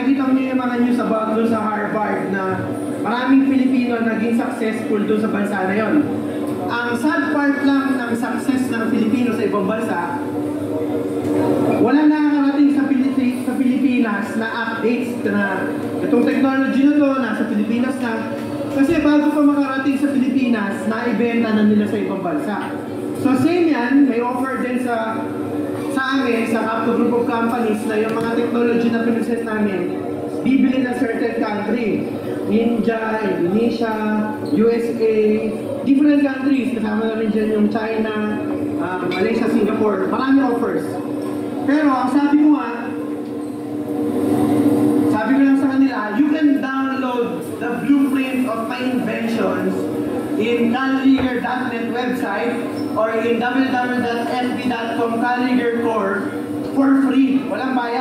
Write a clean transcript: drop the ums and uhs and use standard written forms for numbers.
nakikita niyo yung mga news about doon sa Harvard na maraming Pilipino naging successful doon sa bansa na yon. Ang sad part lang ng success ng Pilipino sa ibang bansa, wala nakakarating sa Pilipinas na updates na itong technology na to, nasa Pilipinas na. Kasi bago pa makarating sa Pilipinas, naibenta na nila sa ibang bansa. So same yan, may offer din sa amin, sa Capco Group of Companies na yung mga technology na pinusent namin, bibili na certain country. India, Indonesia, USA, different countries. Kasama na rin dyan yung China, Malaysia, Singapore. Marami offers. Pero ang sabi ko lang sa kanila, you can download the blueprint of my inventions in calrigger.net website or in www.fb.com Calrigger Core for free. Walang bayad.